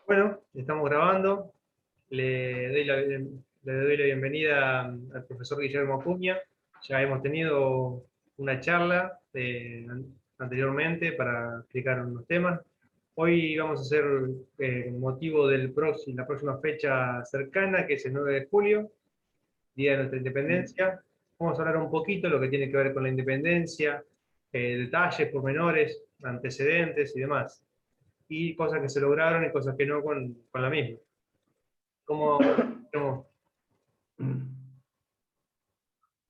Bueno, estamos grabando. Le doy la bienvenida al profesor Guillermo Acuña. Ya hemos tenido una charla anteriormente para explicar unos temas. Hoy vamos a hacer motivo la próxima fecha cercana, que es el 9 de julio, Día de nuestra Independencia. Vamos a hablar un poquito de lo que tiene que ver con la independencia, detalles, pormenores, antecedentes y demás, y cosas que se lograron y cosas que no con la misma. ¿Cómo?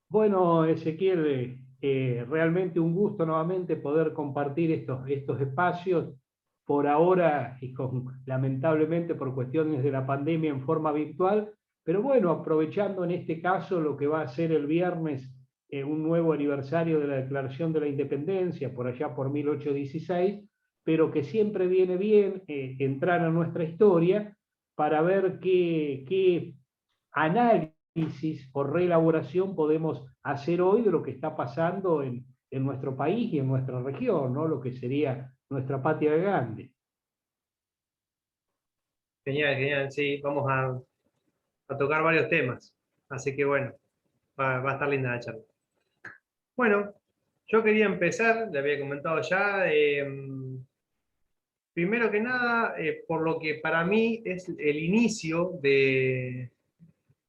Bueno, Ezequiel, realmente un gusto nuevamente poder compartir estos espacios. Por ahora, lamentablemente por cuestiones de la pandemia en forma virtual, pero bueno, aprovechando en este caso lo que va a ser el viernes, un nuevo aniversario de la Declaración de la Independencia, por allá por 1816, pero que siempre viene bien entrar a nuestra historia para ver qué análisis o reelaboración podemos hacer hoy de lo que está pasando en nuestro país y en nuestra región, ¿no? Lo que sería nuestra patria grande. Genial, genial, sí, vamos a tocar varios temas, así que bueno, va a estar linda la charla. Bueno, yo quería empezar, le había comentado ya, primero que nada, por lo que para mí es el inicio de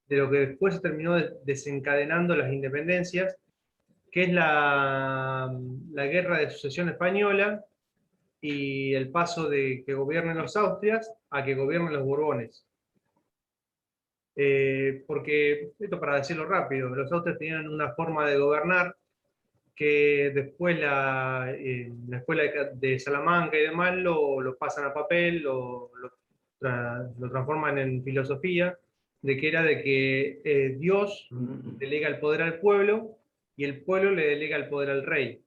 lo que después se terminó desencadenando las independencias, que es la Guerra de Sucesión Española y el paso de que gobiernen los Austrias a que gobiernen los Borbones. Porque, esto para decirlo rápido, los Austrias tenían una forma de gobernar que después la escuela de Salamanca y demás lo pasan a papel, lo transforman en filosofía, de que era de que Dios delega el poder al pueblo y el pueblo le delega el poder al rey.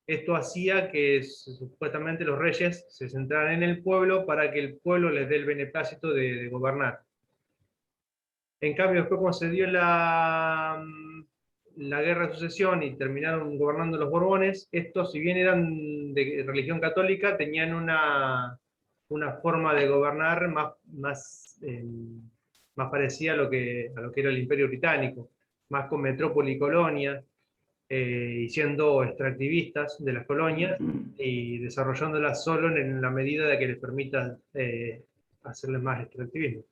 Esto hacía que supuestamente los reyes se centraran en el pueblo para que el pueblo les dé el beneplácito de gobernar. En cambio, después cuando se dio la guerra de sucesión y terminaron gobernando los Borbones, estos, si bien eran de religión católica, tenían una forma de gobernar más parecida a lo que era el Imperio Británico, más con metrópoli y colonia, y siendo extractivistas de las colonias y desarrollándolas solo en la medida de que les permita hacerles más extractivismo.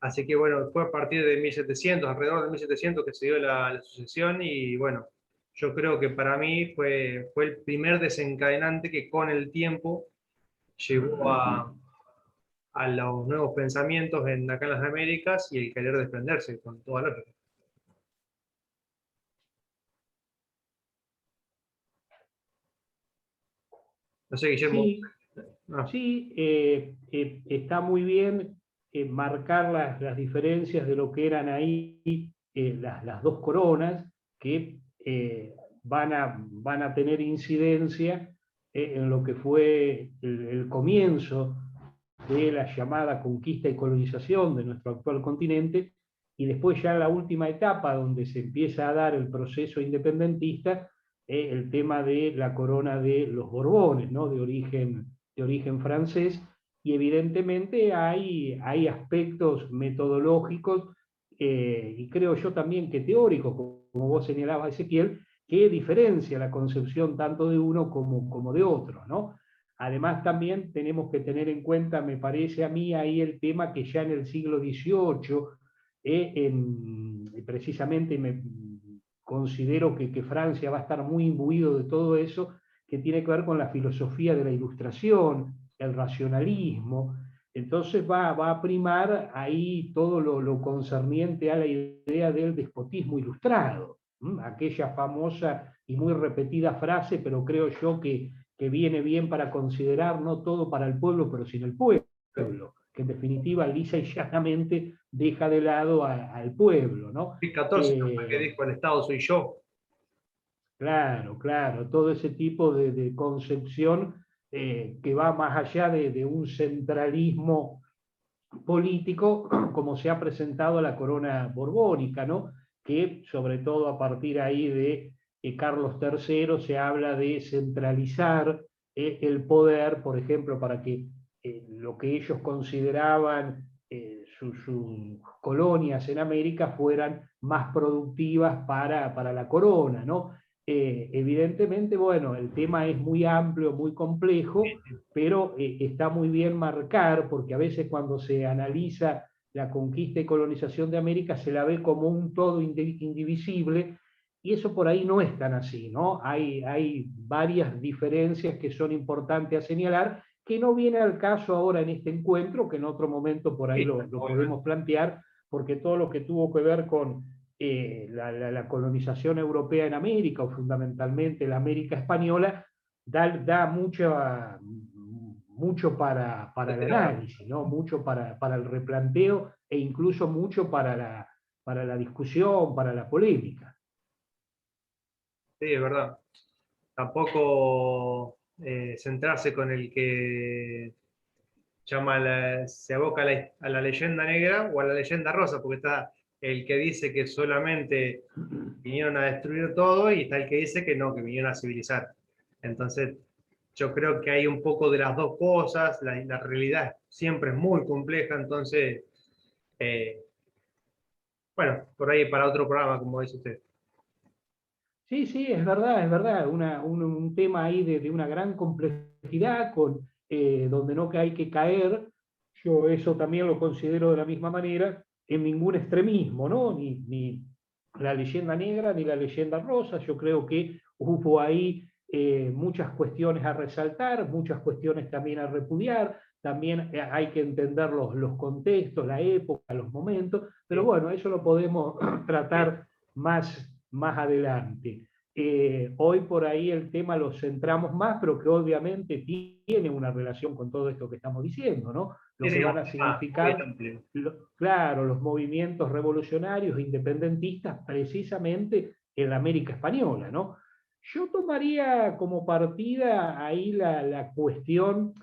Así que bueno, fue a partir de 1700, alrededor de 1700 que se dio la sucesión, y bueno, yo creo que para mí fue el primer desencadenante que con el tiempo llevó a los nuevos pensamientos acá en las Américas y el querer desprenderse con toda lógica. No sé, Guillermo. Sí, Ah, sí, está muy bien marcar las diferencias de lo que eran ahí las dos coronas que van a tener incidencia en lo que fue el comienzo de la llamada conquista y colonización de nuestro actual continente, y después ya la última etapa donde se empieza a dar el proceso independentista, el tema de la corona de los Borbones, ¿no? De origen francés, y evidentemente hay aspectos metodológicos y creo yo también que teóricos, como vos señalabas, Ezequiel, que diferencia la concepción tanto de uno como de otro, ¿no? Además, también tenemos que tener en cuenta, me parece a mí, ahí el tema que ya en el siglo XVIII, precisamente me considero que Francia va a estar muy imbuido de todo eso, que tiene que ver con la filosofía de la ilustración, el racionalismo. Entonces va a primar ahí todo lo concerniente a la idea del despotismo ilustrado, aquella famosa y muy repetida frase, pero creo yo que viene bien para considerar no todo para el pueblo, pero sin el pueblo, que en definitiva lisa y llanamente deja de lado al pueblo, ¿no? Luis XIV fue el que dijo: el Estado soy yo. Claro, claro, todo ese tipo de concepción que va más allá de un centralismo político como se ha presentado la corona borbónica, ¿no? Que sobre todo a partir ahí de Carlos III se habla de centralizar el poder, por ejemplo, para que lo que ellos consideraban sus colonias en América fueran más productivas para la corona, ¿no? Evidentemente, bueno, el tema es muy amplio, muy complejo, pero está muy bien marcar, porque a veces cuando se analiza la conquista y colonización de América se la ve como un todo indivisible, y eso por ahí no es tan así, ¿no? Hay varias diferencias que son importantes a señalar, que no viene al caso ahora en este encuentro, que en otro momento por ahí Sí, lo obviamente. podemos plantear, porque todo lo que tuvo que ver con la colonización europea en América, o fundamentalmente la América española, da mucho para el análisis, ¿no? Mucho para el replanteo e incluso mucho para la discusión, para la polémica. Sí, es verdad. Tampoco centrarse con el que se aboca a la leyenda negra o a la leyenda rosa, porque está el que dice que solamente vinieron a destruir todo y está el que dice que no, que vinieron a civilizar. Entonces, yo creo que hay un poco de las dos cosas, la realidad siempre es muy compleja, entonces, eh, bueno, por ahí para otro programa, como dice usted. Sí, sí, es verdad, un tema ahí de una gran complejidad donde no que hay que caer, yo eso también lo considero de la misma manera, en ningún extremismo, ¿no? Ni la leyenda negra ni la leyenda rosa, yo creo que hubo ahí muchas cuestiones a resaltar, muchas cuestiones también a repudiar, también hay que entender los contextos, la época, los momentos, pero Sí, bueno, eso lo podemos sí, tratar más adelante. Hoy por ahí el tema lo centramos más, pero que obviamente tiene una relación con todo esto que estamos diciendo, ¿no? sí, Lo que sí, van a muy significar, amplio. claro, los movimientos revolucionarios, independentistas, precisamente en la América Española, ¿no? Yo tomaría como partida ahí la cuestión,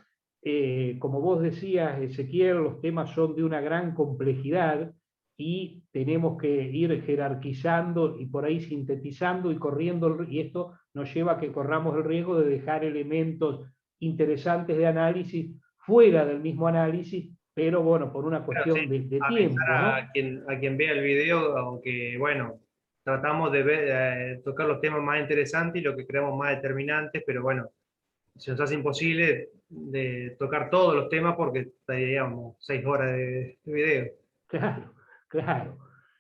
como vos decías, Ezequiel, los temas son de una gran complejidad, y tenemos que ir jerarquizando y por ahí sintetizando y corriendo, y esto nos lleva a que corramos el riesgo de dejar elementos interesantes de análisis fuera del mismo análisis, pero bueno, por una Pero sí, cuestión de avisar tiempo, ¿no? a quien vea el video, aunque bueno, tratamos de tocar los temas más interesantes y lo que creamos más determinantes, pero bueno, se nos hace imposible de tocar todos los temas porque estaríamos 6 horas de video. Claro, claro.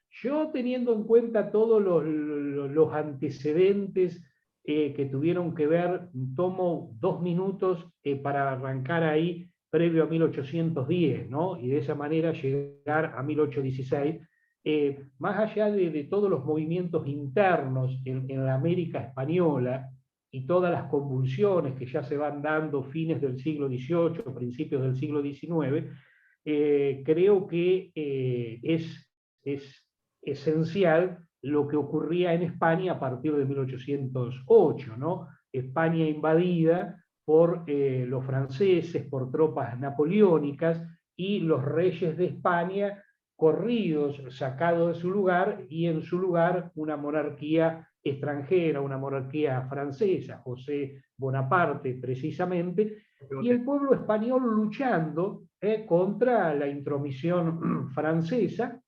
Yo teniendo en cuenta todos los antecedentes que tuvieron que ver, tomo 2 minutos para arrancar ahí previo a 1810, ¿no? Y de esa manera llegar a 1816. Más allá de todos los movimientos internos en la América española y todas las convulsiones que ya se van dando fines del siglo XVIII, principios del siglo XIX, creo que es esencial lo que ocurría en España a partir de 1808, ¿no? España invadida por los franceses, por tropas napoleónicas, y los reyes de España corridos, sacados de su lugar, y en su lugar una monarquía extranjera, una monarquía francesa, José Bonaparte precisamente, y el pueblo español luchando contra la intromisión francesa,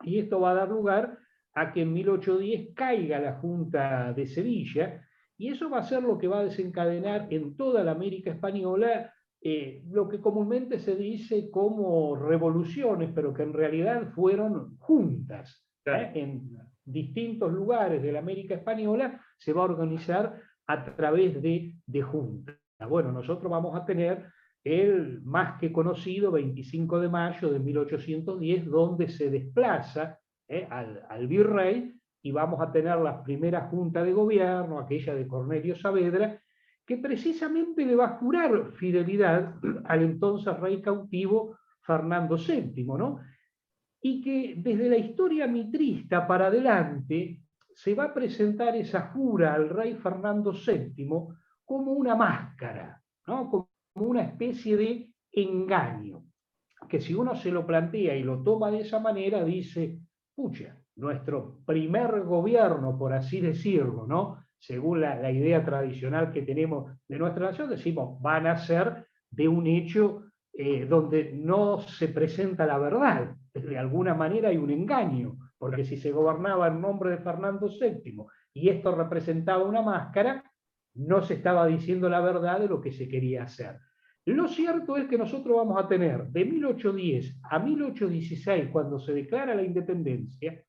y esto va a dar lugar a que en 1810 caiga la Junta de Sevilla, y eso va a ser lo que va a desencadenar en toda la América española lo que comúnmente se dice como revoluciones, pero que en realidad fueron juntas. Claro. En distintos lugares de la América española se va a organizar a través de juntas. Bueno, nosotros vamos a tener el más que conocido 25 de mayo de 1810, donde se desplaza al virrey, y vamos a tener la primera junta de gobierno, aquella de Cornelio Saavedra, que precisamente le va a jurar fidelidad al entonces rey cautivo Fernando VII, ¿no? Y que desde la historia mitrista para adelante se va a presentar esa jura al rey Fernando VII como una máscara, ¿no? Como una especie de engaño, que si uno se lo plantea y lo toma de esa manera, dice, pucha, nuestro primer gobierno, por así decirlo, ¿no? según la idea tradicional que tenemos de nuestra nación, decimos, van a ser de un hecho donde no se presenta la verdad. De alguna manera hay un engaño, porque si se gobernaba en nombre de Fernando VII y esto representaba una máscara, no se estaba diciendo la verdad de lo que se quería hacer. Lo cierto es que nosotros vamos a tener de 1810 a 1816, cuando se declara la independencia,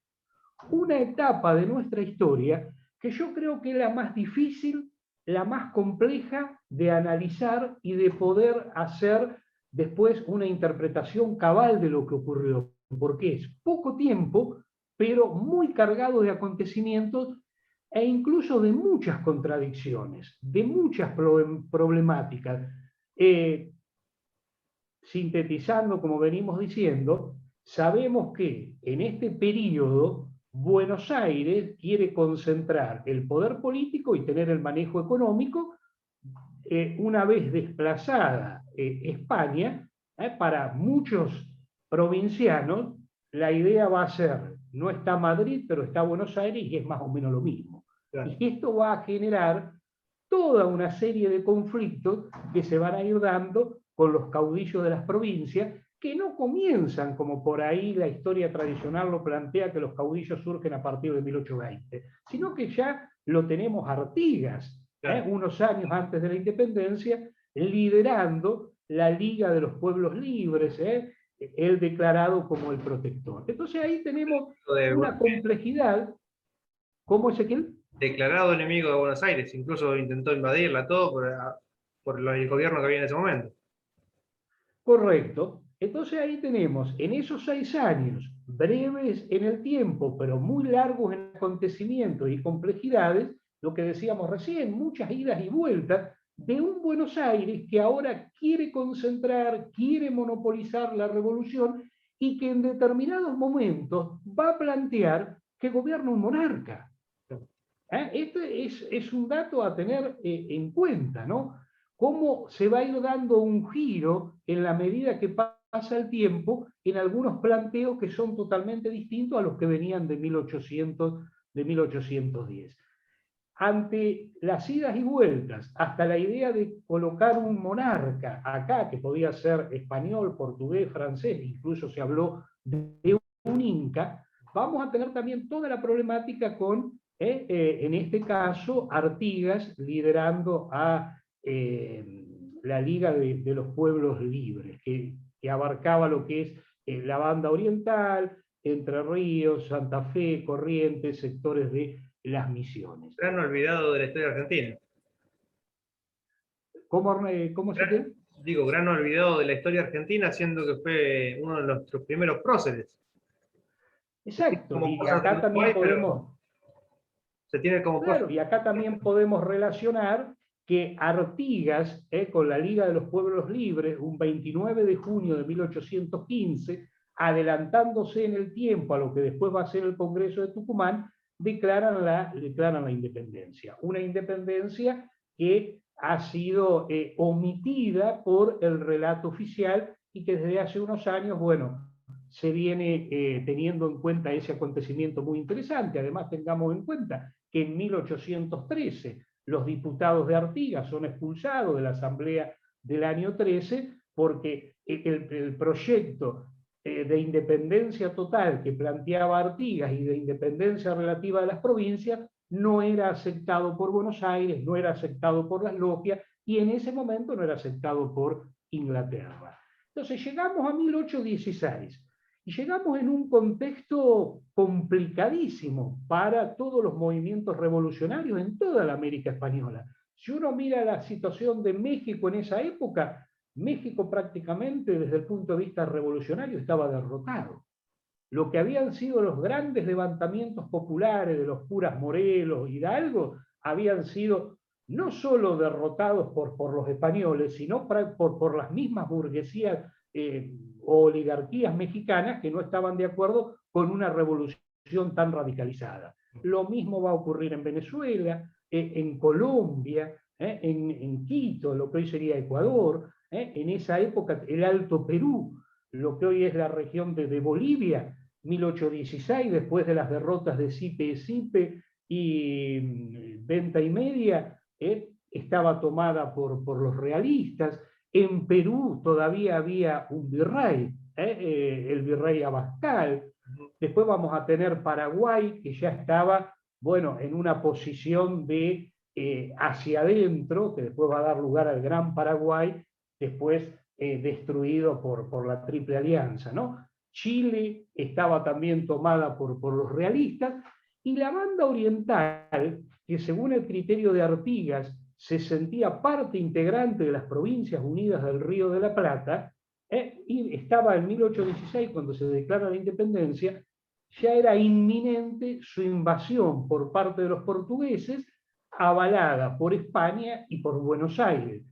una etapa de nuestra historia que yo creo que es la más difícil, la más compleja de analizar y de poder hacer después una interpretación cabal de lo que ocurrió, porque es poco tiempo, pero muy cargado de acontecimientos e incluso de muchas contradicciones, de muchas problemáticas. Sintetizando, como venimos diciendo, sabemos que en este periodo Buenos Aires quiere concentrar el poder político y tener el manejo económico. Una vez desplazada España, para muchos provincianos, la idea va a ser, no está Madrid, pero está Buenos Aires y es más o menos lo mismo. Claro. Y esto va a generar toda una serie de conflictos que se van a ir dando con los caudillos de las provincias, que no comienzan como por ahí la historia tradicional lo plantea, que los caudillos surgen a partir de 1820, sino que ya lo tenemos Artigas, Claro. unos años antes de la independencia, liderando la Liga de los Pueblos Libres, él declarado como el protector. Entonces ahí tenemos una complejidad. ¿Cómo, Ezequiel? Declarado enemigo de Buenos Aires, incluso intentó invadirla todo por el gobierno que había en ese momento. Correcto. Entonces ahí tenemos, en esos 6 años, breves en el tiempo, pero muy largos en acontecimientos y complejidades, lo que decíamos recién, muchas idas y vueltas de un Buenos Aires que ahora quiere concentrar, quiere monopolizar la revolución y que en determinados momentos va a plantear que gobierna un monarca. Este es un dato a tener en cuenta, ¿no? Cómo se va a ir dando un giro en la medida que pasa el tiempo en algunos planteos que son totalmente distintos a los que venían de 1810. Ante las idas y vueltas, hasta la idea de colocar un monarca acá, que podía ser español, portugués, francés, incluso se habló de un inca, vamos a tener también toda la problemática con, en este caso, Artigas liderando a la Liga de los Pueblos Libres, que abarcaba lo que es la banda oriental, Entre Ríos, Santa Fe, Corrientes, sectores de las Misiones. Gran olvidado de la historia argentina. ¿Cómo se queda? Digo, gran olvidado de la historia argentina, siendo que fue uno de nuestros primeros próceres. Exacto, y acá también podemos... Se tiene como claro, y acá también podemos relacionar que Artigas, con la Liga de los Pueblos Libres, un 29 de junio de 1815, adelantándose en el tiempo a lo que después va a ser el Congreso de Tucumán, declaran la independencia. Una independencia que ha sido omitida por el relato oficial y que desde hace unos años, bueno, se viene teniendo en cuenta ese acontecimiento muy interesante. Además, tengamos en cuenta que en 1813 los diputados de Artigas son expulsados de la Asamblea del año 13 porque el proyecto de independencia total que planteaba Artigas y de independencia relativa de las provincias no era aceptado por Buenos Aires, no era aceptado por las logias y en ese momento no era aceptado por Inglaterra. Entonces llegamos a 1816 y llegamos en un contexto complicadísimo para todos los movimientos revolucionarios en toda la América española. Si uno mira la situación de México en esa época, México prácticamente desde el punto de vista revolucionario estaba derrotado. Lo que habían sido los grandes levantamientos populares de los curas Morelos, Hidalgo, habían sido no solo derrotados por los españoles, sino por las mismas burguesías o oligarquías mexicanas que no estaban de acuerdo con una revolución tan radicalizada. Lo mismo va a ocurrir en Venezuela, en Colombia, en Quito, lo que hoy sería Ecuador, en esa época el Alto Perú, lo que hoy es la región de Bolivia, 1816, después de las derrotas de Sipe y Sipe, y Venta y Media estaba tomada por los realistas. En Perú todavía había un virrey, el virrey Abascal. Después vamos a tener Paraguay, que ya estaba, bueno, en una posición de hacia adentro, que después va a dar lugar al Gran Paraguay, después destruido por la Triple Alianza, ¿no? Chile estaba también tomada por los realistas, y la banda oriental, que según el criterio de Artigas se sentía parte integrante de las Provincias Unidas del Río de la Plata, y estaba en 1816 cuando se declara la independencia, ya era inminente su invasión por parte de los portugueses, avalada por España y por Buenos Aires.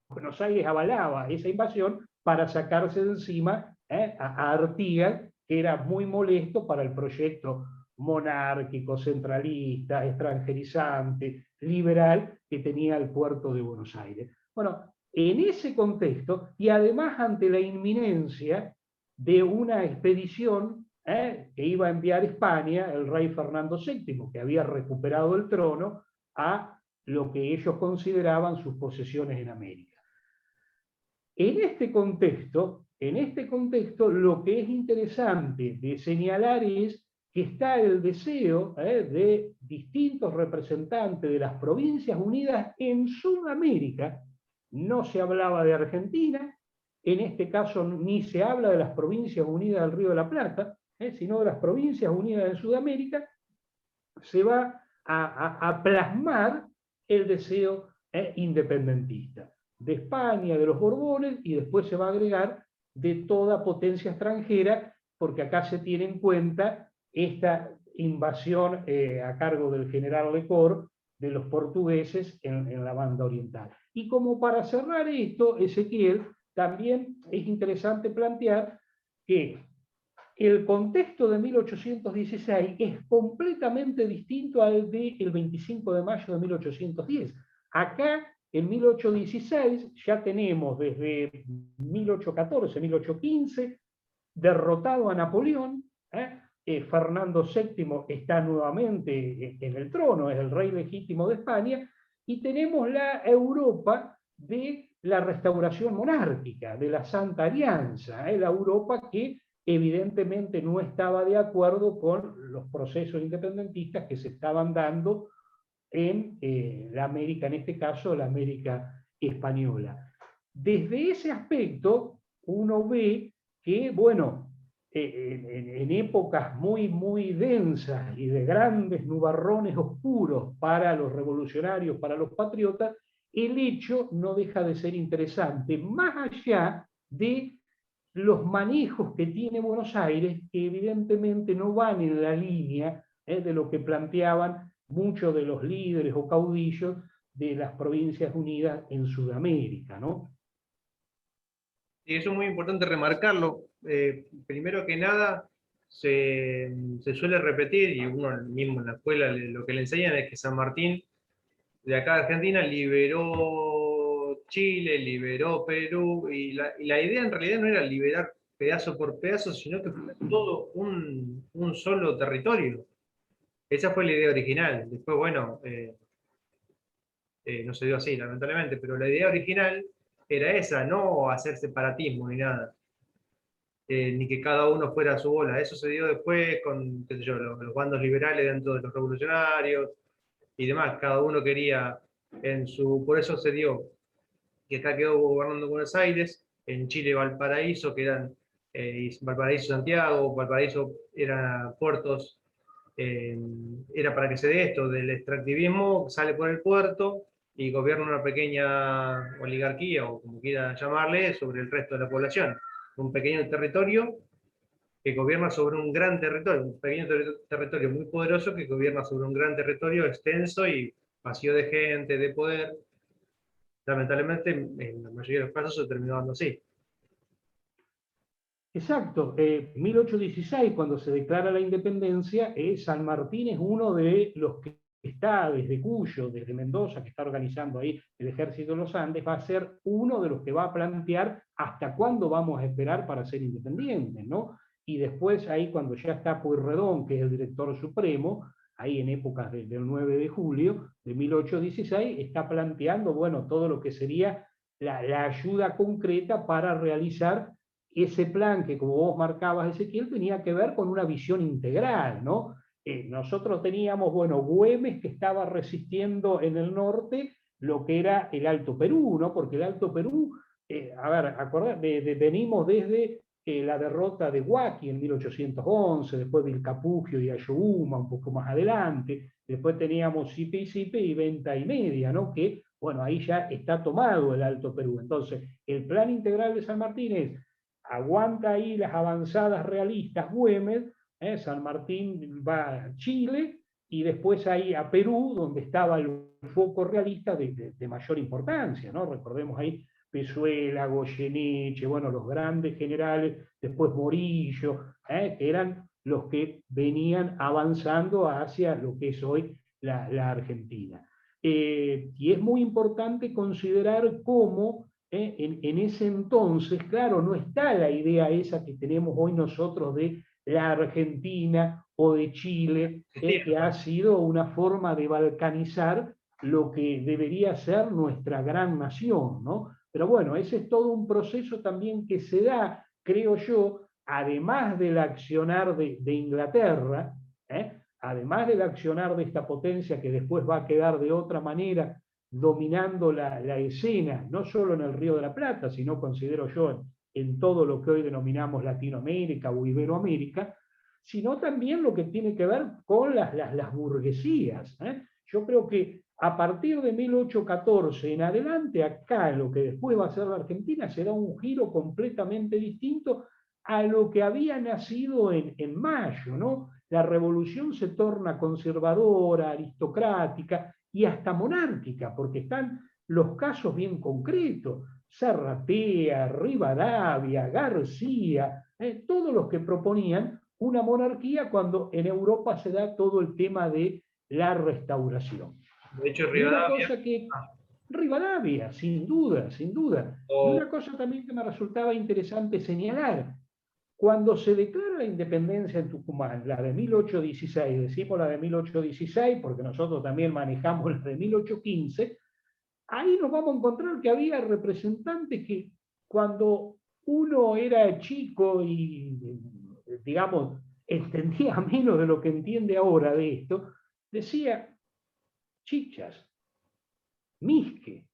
Buenos Aires avalaba esa invasión para sacarse de encima a Artigas, que era muy molesto para el proyecto monárquico, centralista, extranjerizante, liberal que tenía el puerto de Buenos Aires. Bueno, en ese contexto, y además ante la inminencia de una expedición que iba a enviar España, el rey Fernando VII, que había recuperado el trono, a lo que ellos consideraban sus posesiones en América. En este contexto, lo que es interesante de señalar es que está el deseo de distintos representantes de las Provincias Unidas en Sudamérica. No se hablaba de Argentina, en este caso ni se habla de las Provincias Unidas del Río de la Plata, sino de las Provincias Unidas de Sudamérica. Se va a plasmar el deseo independentista de España, de los Borbones, y después se va a agregar de toda potencia extranjera, porque acá se tiene en cuenta esta invasión a cargo del general Lecor de los portugueses en la banda oriental. Y como para cerrar esto, Ezequiel, también es interesante plantear que el contexto de 1816 es completamente distinto al del 25 de mayo de 1810. Acá, en 1816, ya tenemos desde 1814, 1815, derrotado a Napoleón. Fernando VII está nuevamente en el trono, es el rey legítimo de España, y tenemos la Europa de la restauración monárquica, de la Santa Alianza, la Europa que evidentemente no estaba de acuerdo con los procesos independentistas que se estaban dando en la América, en este caso la América española. Desde ese aspecto, uno ve que, bueno, en épocas muy densas y de grandes nubarrones oscuros para los revolucionarios, para los patriotas, el hecho no deja de ser interesante, más allá de los manejos que tiene Buenos Aires, que evidentemente no van en la línea de lo que planteaban muchos de los líderes o caudillos de las Provincias Unidas en Sudamérica, ¿no? Y eso es muy importante remarcarlo. Primero que nada, se suele repetir, y uno mismo en la escuela lo que le enseñan es que San Martín, de acá de Argentina, liberó Chile, liberó Perú, y la idea en realidad no era liberar pedazo por pedazo, sino que fue todo un solo territorio. Esa fue la idea original. Después, bueno, no se dio así, lamentablemente, pero la idea original era esa, no hacer separatismo ni nada, ni que cada uno fuera a su bola. Eso se dio después con, qué sé yo, los bandos liberales dentro de los revolucionarios y demás. Cada uno quería en su... Por eso se dio que acá quedó gobernando Buenos Aires, en Chile Valparaíso, que eran Valparaíso Santiago, Valparaíso eran puertos, era para que se dé esto, del extractivismo sale por el puerto y gobierna una pequeña oligarquía, o como quiera llamarle, sobre el resto de la población. Un pequeño territorio que gobierna sobre un gran territorio, un pequeño territorio muy poderoso que gobierna sobre un gran territorio extenso y vacío de gente, de poder. Lamentablemente, en la mayoría de los casos se terminó dando así. Exacto, 1816, cuando se declara la independencia, San Martín es uno de los que está desde Cuyo, desde Mendoza, que está organizando ahí el Ejército de los Andes, va a ser uno de los que va a plantear hasta cuándo vamos a esperar para ser independientes, ¿no? Y después ahí cuando ya está Pueyrredón, que es el director supremo, ahí en épocas del 9 de julio de 1816, está planteando, bueno, todo lo que sería la ayuda concreta para realizar ese plan que, como vos marcabas, Ezequiel, tenía que ver con una visión integral, ¿no? Nosotros teníamos, bueno, Güemes, que estaba resistiendo en el norte lo que era el Alto Perú, ¿no? Porque el Alto Perú, a ver, venimos desde la derrota de Huaki en 1811, después Vilcapugio y Ayohuma un poco más adelante, después teníamos Sipe y Venta y Media, ¿no? Que, bueno, ahí ya está tomado el Alto Perú. Entonces, el plan integral de San Martín es, aguanta ahí las avanzadas realistas Güemes, San Martín va a Chile, y después ahí a Perú, donde estaba el foco realista de mayor importancia, ¿no? Recordemos ahí Pezuela, Goyeneche, bueno, los grandes generales, después Morillo, que eran los que venían avanzando hacia lo que es hoy la Argentina. Y es muy importante considerar cómo en ese entonces, claro, no está la idea esa que tenemos hoy nosotros de la Argentina o de Chile, que ha sido una forma de balcanizar lo que debería ser nuestra gran nación, ¿no? Pero bueno, ese es todo un proceso también que se da, creo yo, además del accionar de Inglaterra, además del accionar de esta potencia que después va a quedar de otra manera dominando la escena, no solo en el Río de la Plata, sino considero yo en todo lo que hoy denominamos Latinoamérica o Iberoamérica, sino también lo que tiene que ver con las burguesías. Yo creo que a partir de 1814 en adelante, acá lo que después va a ser la Argentina será un giro completamente distinto a lo que había nacido en Mayo, ¿no? La revolución se torna conservadora, aristocrática y hasta monárquica, porque están los casos bien concretos. Zarratea, Rivadavia, García, todos los que proponían una monarquía cuando en Europa se da todo el tema de la restauración. De hecho, Y una Rivadavia. cosa que, Ah, Rivadavia, sin duda, sin duda. Y o, una cosa también que me resultaba interesante señalar, cuando se declara la independencia en Tucumán, la de 1816, decimos la de 1816 porque nosotros también manejamos la de 1815, ahí nos vamos a encontrar que había representantes que cuando uno era chico y, digamos, entendía menos de lo que entiende ahora de esto, decía, chichas, misque,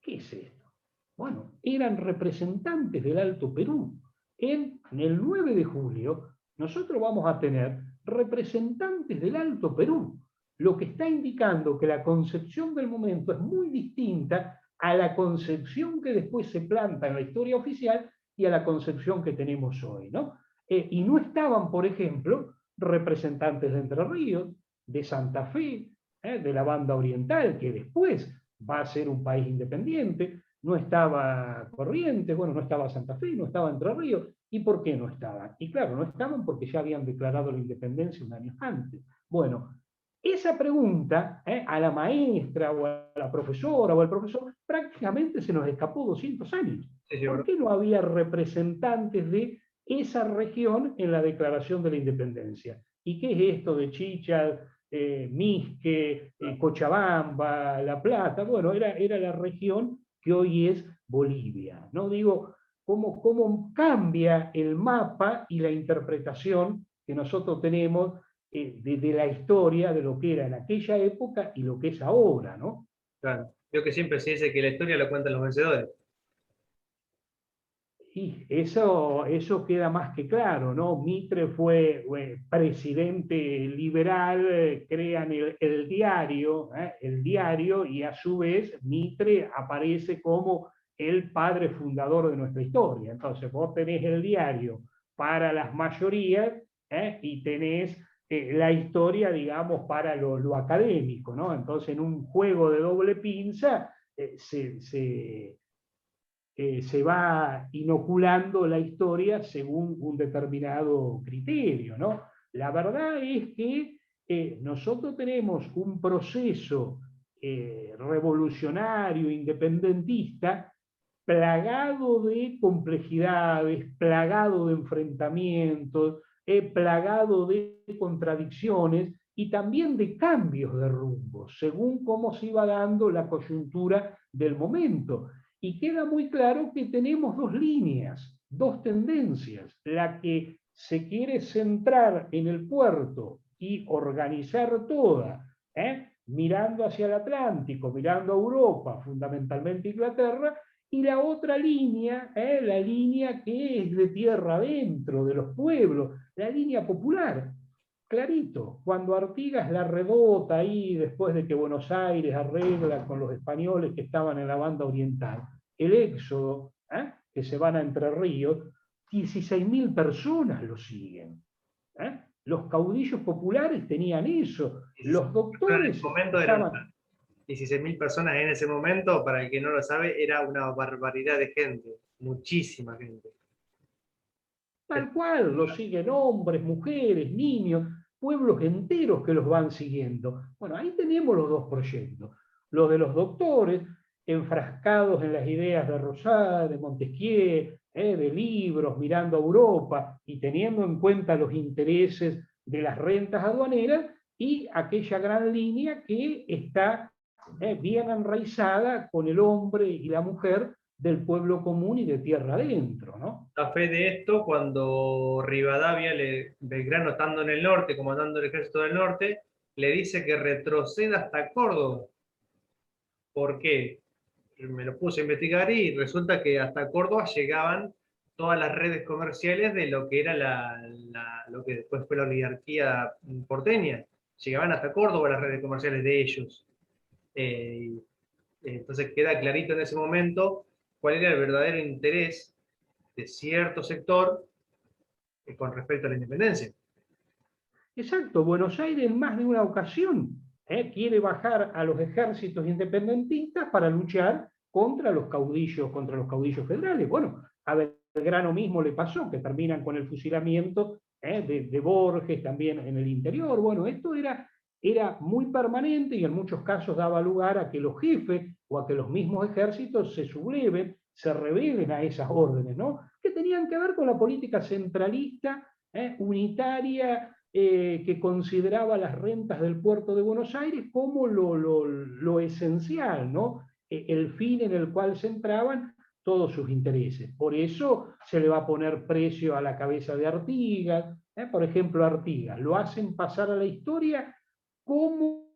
¿qué es esto? Bueno, eran representantes del Alto Perú. En el 9 de julio, nosotros vamos a tener representantes del Alto Perú, lo que está indicando que la concepción del momento es muy distinta a la concepción que después se planta en la historia oficial y a la concepción que tenemos hoy, ¿no? Y no estaban, por ejemplo, representantes de Entre Ríos, de Santa Fe, de la banda oriental, que después va a ser un país independiente, no estaba Corrientes, bueno, no estaba Santa Fe, no estaba Entre Ríos. ¿Y por qué no estaban? Y claro, no estaban porque ya habían declarado la independencia un año antes. Bueno, esa pregunta a la maestra o a la profesora o al profesor prácticamente se nos escapó 200 años. sí, sí, ¿Por ¿verdad? qué no había representantes de esa región en la declaración de la independencia? ¿Y qué es esto de Chicha, Misque, Cochabamba, La Plata? Bueno, era la región que hoy es Bolivia. ¿No? Digo, cómo cambia el mapa y la interpretación que nosotros tenemos de la historia de lo que era en aquella época y lo que es ahora, ¿no? Claro. Creo que siempre se dice que la historia la cuentan los vencedores. Y eso queda más que claro, ¿no? Mitre fue presidente liberal, crean el diario, y a su vez Mitre aparece como el padre fundador de nuestra historia. Entonces vos tenés el diario para las mayorías y tenés la historia, digamos, para lo académico, ¿no? Entonces en un juego de doble pinza se va inoculando la historia según un determinado criterio, ¿no? La verdad es que nosotros tenemos un proceso revolucionario, independentista, plagado de complejidades, plagado de enfrentamientos, plagado de contradicciones, y también de cambios de rumbo, según cómo se iba dando la coyuntura del momento. Y queda muy claro que tenemos dos líneas, dos tendencias, la que se quiere centrar en el puerto y organizar toda, mirando hacia el Atlántico, mirando a Europa, fundamentalmente Inglaterra, y la otra línea, la línea que es de tierra adentro, de los pueblos, la línea popular. Clarito, cuando Artigas la rebota ahí después de que Buenos Aires arregla con los españoles que estaban en la banda oriental, el éxodo, que se van a Entre Ríos, 16.000 personas lo siguen. Los caudillos populares tenían eso, los doctores empezaban... 16.000 personas en ese momento, para el que no lo sabe, era una barbaridad de gente, muchísima gente. Tal cual, los siguen hombres, mujeres, niños, pueblos enteros que los van siguiendo. Bueno, ahí tenemos los dos proyectos. Los de los doctores, enfrascados en las ideas de Rosade, de Montesquieu, de libros, mirando a Europa y teniendo en cuenta los intereses de las rentas aduaneras, y aquella gran línea que está bien enraizada con el hombre y la mujer del pueblo común y de tierra adentro, ¿no? La fe de esto cuando Rivadavia, Belgrano estando en el norte, comandando el ejército del norte, le dice que retroceda hasta Córdoba. ¿Por qué? Me lo puse a investigar y resulta que hasta Córdoba llegaban todas las redes comerciales de lo que era lo que después fue la oligarquía porteña. Llegaban hasta Córdoba las redes comerciales de ellos. Entonces queda clarito en ese momento cuál era el verdadero interés de cierto sector con respecto a la independencia. Exacto, Buenos Aires en más de una ocasión quiere bajar a los ejércitos independentistas para luchar contra los caudillos federales. Bueno, a Belgrano mismo le pasó, que terminan con el fusilamiento de Borges también en el interior. Bueno, esto era muy permanente y en muchos casos daba lugar a que los jefes o a que los mismos ejércitos se subleven, se rebelen a esas órdenes, ¿no? Que tenían que ver con la política centralista, unitaria, que consideraba las rentas del puerto de Buenos Aires como lo esencial, ¿no? El fin en el cual centraban todos sus intereses. Por eso se le va a poner precio a la cabeza de Artigas. Por ejemplo, Artigas lo hacen pasar a la historia como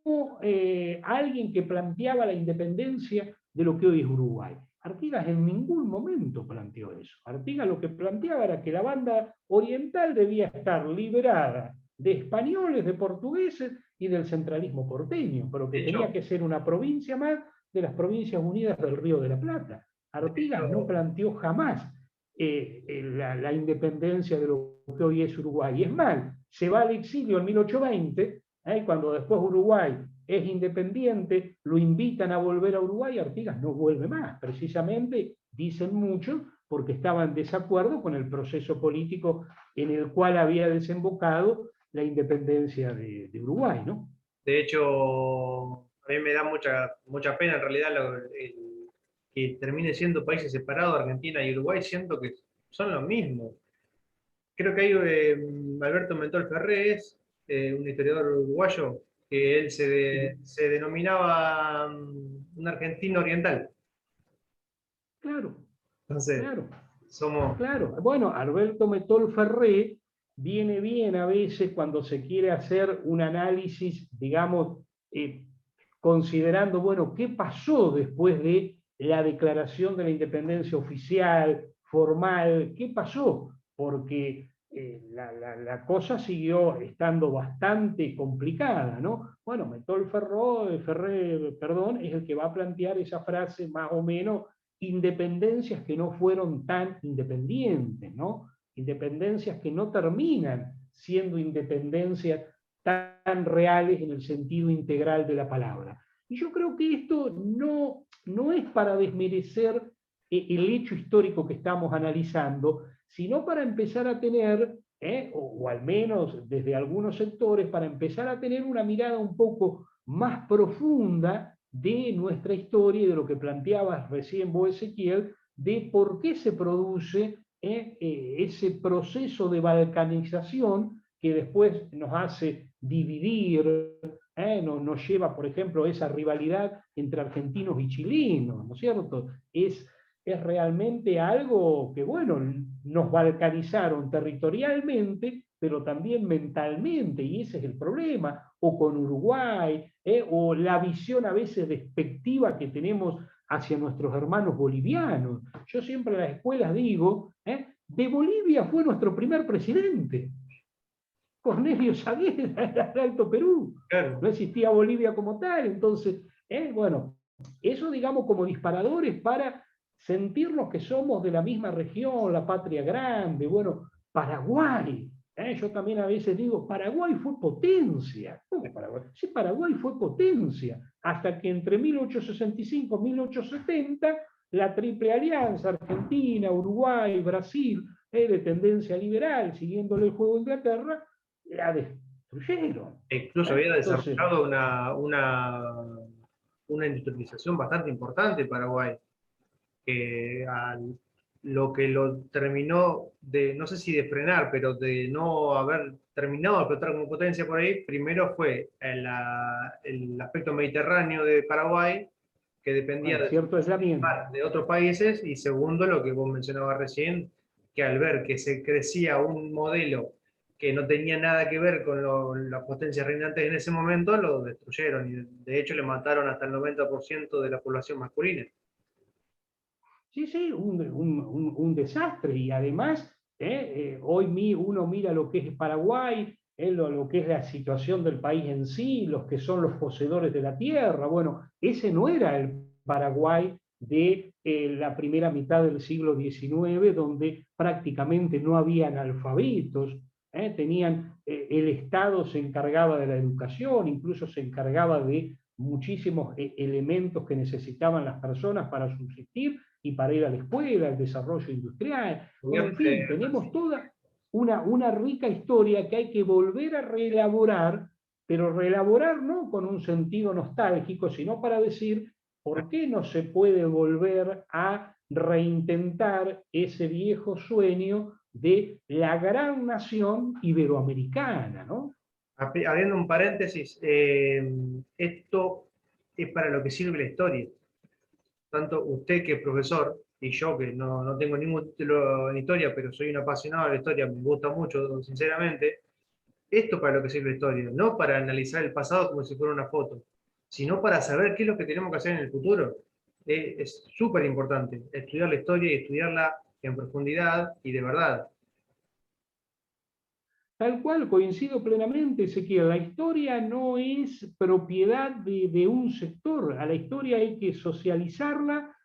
alguien que planteaba la independencia de lo que hoy es Uruguay. Artigas en ningún momento planteó eso. Artigas lo que planteaba era que la banda oriental debía estar liberada de españoles, de portugueses y del centralismo porteño, pero que tenía que ser una provincia más de las Provincias Unidas del Río de la Plata. Artigas no planteó jamás la independencia de lo que hoy es Uruguay. Y es más, se va al exilio en 1820, cuando después Uruguay es independiente, lo invitan a volver a Uruguay, Artigas no vuelve más, precisamente, dicen muchos, porque estaba en desacuerdo con el proceso político en el cual había desembocado la independencia de Uruguay, ¿no? De hecho, a mí me da mucha pena en realidad que termine siendo países separados, Argentina y Uruguay, siento que son lo mismo. Creo que hay Alberto Mentol Ferrés, un historiador uruguayo, que él se denominaba un argentino oriental. Claro, Entonces, claro. somos... Claro, bueno, Alberto Metol Ferré viene bien a veces cuando se quiere hacer un análisis, digamos, considerando, bueno, qué pasó después de la declaración de la independencia oficial, formal, qué pasó, porque la cosa siguió estando bastante complicada, ¿no? Bueno, Metol Ferré, perdón, es el que va a plantear esa frase más o menos, independencias que no fueron tan independientes, ¿no? Independencias que no terminan siendo independencias tan reales en el sentido integral de la palabra. Y yo creo que esto no es para desmerecer el hecho histórico que estamos analizando, sino para empezar a tener, o al menos desde algunos sectores, para empezar a tener una mirada un poco más profunda de nuestra historia y de lo que planteabas recién vos, Ezequiel, de por qué se produce ese proceso de balcanización que después nos hace dividir, nos lleva, por ejemplo, a esa rivalidad entre argentinos y chilenos, ¿no es cierto? Es realmente algo que, bueno, nos balcanizaron territorialmente, pero también mentalmente, y ese es el problema, o con Uruguay, o la visión a veces despectiva que tenemos hacia nuestros hermanos bolivianos. Yo siempre en las escuelas digo, de Bolivia fue nuestro primer presidente, Cornelio Saavedra, era el Alto Perú, Claro. no existía Bolivia como tal, entonces, bueno, eso digamos como disparadores para sentirnos que somos de la misma región, la patria grande, bueno, Paraguay, yo también a veces digo, Paraguay fue potencia. ¿Cómo Paraguay? Sí, Paraguay fue potencia, hasta que entre 1865 y 1870 la Triple Alianza, Argentina, Uruguay, Brasil, de tendencia liberal, siguiéndole el juego a Inglaterra, la destruyeron. Incluso había Entonces, desarrollado una industrialización bastante importante en Paraguay, que lo que lo terminó de, no sé si de frenar, pero de no haber terminado de explotar como potencia por ahí, primero fue el aspecto mediterráneo de Paraguay, que dependía bueno, cierto aislamiento. de otros países, y segundo, lo que vos mencionabas recién, que al ver que se crecía un modelo que no tenía nada que ver con las potencias reinantes en ese momento, lo destruyeron, y de hecho le mataron hasta el 90% de la población masculina. Sí, sí, un desastre. Y además, hoy uno mira lo que es Paraguay, lo que es la situación del país en sí, los que son los poseedores de la tierra. Bueno, ese no era el Paraguay de la primera mitad del siglo XIX, donde prácticamente no había analfabetos. El Estado se encargaba de la educación, incluso se encargaba de muchísimos elementos que necesitaban las personas para subsistir y para ir a la escuela, el desarrollo industrial. Bueno, en fin, tenemos toda una rica historia que hay que volver a reelaborar, pero reelaborar no con un sentido nostálgico, sino para decir por qué no se puede volver a reintentar ese viejo sueño de la gran nación iberoamericana, ¿no? Abriendo un paréntesis, esto es para lo que sirve la historia. Tanto usted que es profesor y yo que no tengo ningún título en historia, pero soy un apasionado de la historia, me gusta mucho, sinceramente, esto para lo que sirve la historia, no para analizar el pasado como si fuera una foto, sino para saber qué es lo que tenemos que hacer en el futuro. Es súper importante estudiar la historia y estudiarla en profundidad y de verdad. Tal cual, coincido plenamente, Ezequiel. La historia no es propiedad de un sector. A la historia hay que socializarla,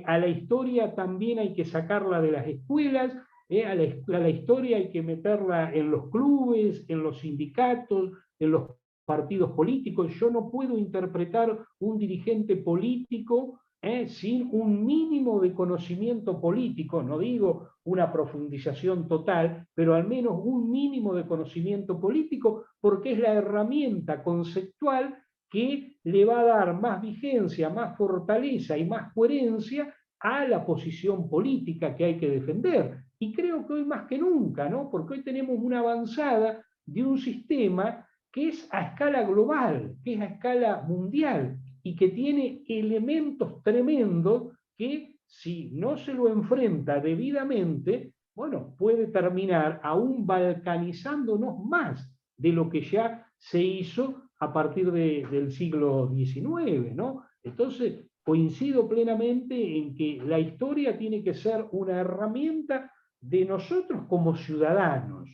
a la historia también hay que sacarla de las escuelas, a la historia hay que meterla en los clubes, en los sindicatos, en los partidos políticos. Yo no puedo interpretar un dirigente político sin un mínimo de conocimiento político, no digo una profundización total, pero al menos un mínimo de conocimiento político, porque es la herramienta conceptual que le va a dar más vigencia, más fortaleza y más coherencia a la posición política que hay que defender. Y creo que hoy más que nunca, ¿no? Porque hoy tenemos una avanzada de un sistema que es a escala global, que es a escala mundial, y que tiene elementos tremendos que si no se lo enfrenta debidamente, bueno, puede terminar aún balcanizándonos más de lo que ya se hizo a partir del siglo XIX, ¿no? Entonces, coincido plenamente en que la historia tiene que ser una herramienta de nosotros como ciudadanos,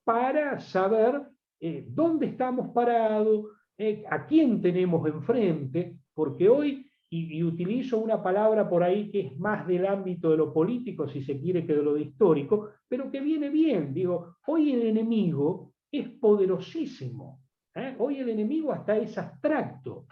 para saber dónde estamos parados, a quién tenemos enfrente, porque hoy, y utilizo una palabra por ahí que es más del ámbito de lo político, si se quiere, que de lo histórico, pero que viene bien, digo, hoy el enemigo es poderosísimo, hoy el enemigo hasta es abstracto,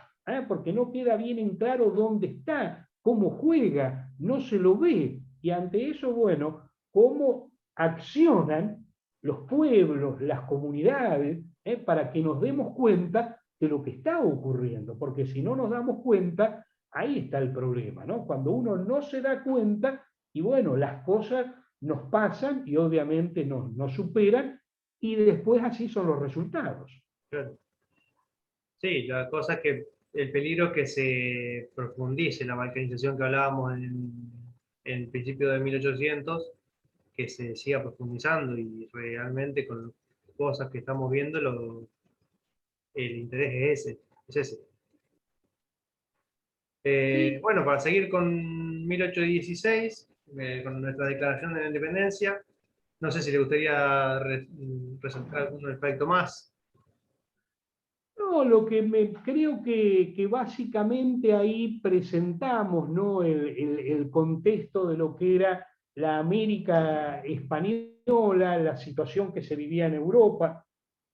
porque no queda bien en claro dónde está, cómo juega, no se lo ve, y ante eso, bueno, cómo accionan los pueblos, las comunidades, para que nos demos cuenta de lo que está ocurriendo, porque si no nos damos cuenta, ahí está el problema, ¿no? Cuando uno no se da cuenta, y bueno, las cosas nos pasan y obviamente nos superan, y después así son los resultados. Claro. Sí, la cosa es que el peligro es que se profundice la balcanización que hablábamos en el principio de 1800, que se siga profundizando y realmente con cosas que estamos viendo el interés es ese. Sí, Bueno, para seguir con 1816, con nuestra declaración de la independencia, no sé si le gustaría resaltar algún aspecto más. no, lo que creo que básicamente ahí presentamos, ¿no? El contexto de lo que era la América española, la situación que se vivía en Europa,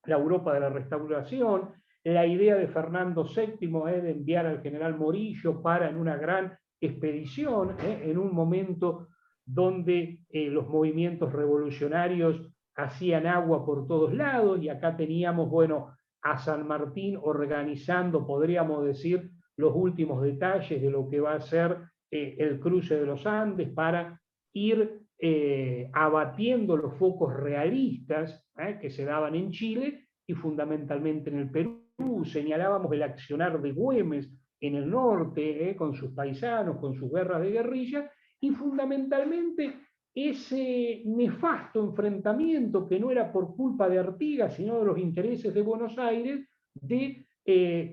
la Europa de la Restauración, la idea de Fernando VII de enviar al general Morillo para en una gran expedición, en un momento donde los movimientos revolucionarios hacían agua por todos lados, y acá teníamos, bueno, a San Martín organizando, podríamos decir, los últimos detalles de lo que va a ser el cruce de los Andes para ir abatiendo los focos realistas que se daban en Chile y fundamentalmente en el Perú. Señalábamos el accionar de Güemes en el norte, con sus paisanos, con sus guerras de guerrilla, y fundamentalmente ese nefasto enfrentamiento que no era por culpa de Artigas, sino de los intereses de Buenos Aires, de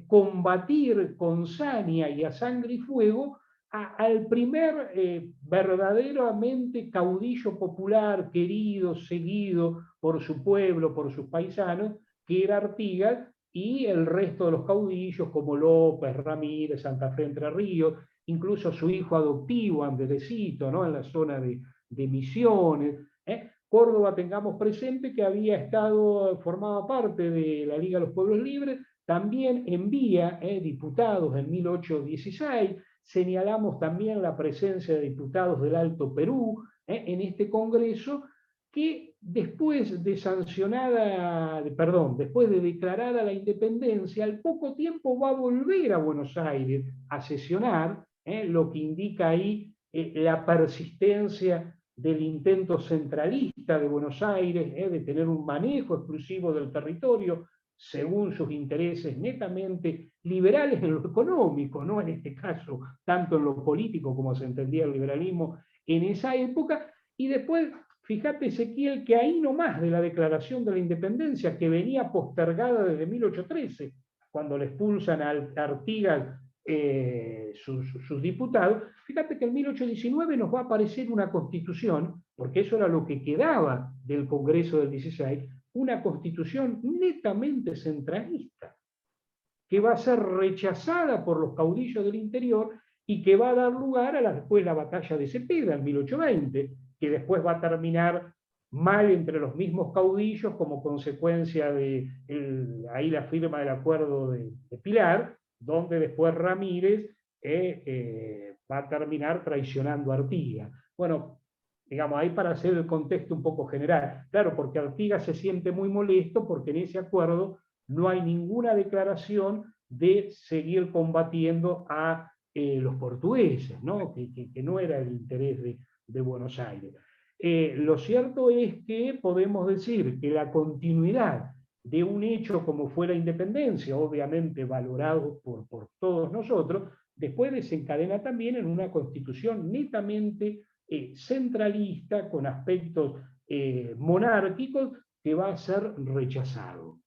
combatir con saña y a sangre y fuego al primer verdaderamente caudillo popular, querido, seguido por su pueblo, por sus paisanos, que era Artigas, y el resto de los caudillos como López, Ramírez, Santa Fe, Entre Ríos, incluso su hijo adoptivo, Andresito, ¿no? En la zona de Misiones. Córdoba, tengamos presente que había estado, formaba parte de la Liga de los Pueblos Libres, también envía diputados en 1816, señalamos también la presencia de diputados del Alto Perú en este Congreso, que después de sancionada, perdón, después de declarada la independencia, al poco tiempo va a volver a Buenos Aires a sesionar, lo que indica ahí la persistencia del intento centralista de Buenos Aires, de tener un manejo exclusivo del territorio según sus intereses netamente liberales en lo económico, no en este caso tanto en lo político como se entendía el liberalismo en esa época. Y después, fíjate, Ezequiel, que ahí nomás de la declaración de la independencia, que venía postergada desde 1813, cuando le expulsan a Artigas sus diputados, fíjate que en 1819 nos va a aparecer una constitución, porque eso era lo que quedaba del Congreso del 16, una constitución netamente centralista, que va a ser rechazada por los caudillos del interior y que va a dar lugar a después la batalla de Cepeda en 1820, que después va a terminar mal entre los mismos caudillos como consecuencia de ahí la firma del acuerdo de Pilar, donde después Ramírez va a terminar traicionando a Artigas. Bueno, digamos, ahí para hacer el contexto un poco general. Claro, porque Artigas se siente muy molesto porque en ese acuerdo no hay ninguna declaración de seguir combatiendo a los portugueses, ¿no? Que no era el interés de Buenos Aires. Lo cierto es que podemos decir que la continuidad de un hecho como fue la independencia, obviamente valorado por todos nosotros, después desencadena también en una constitución netamente centralista, con aspectos monárquicos, que va a ser rechazado.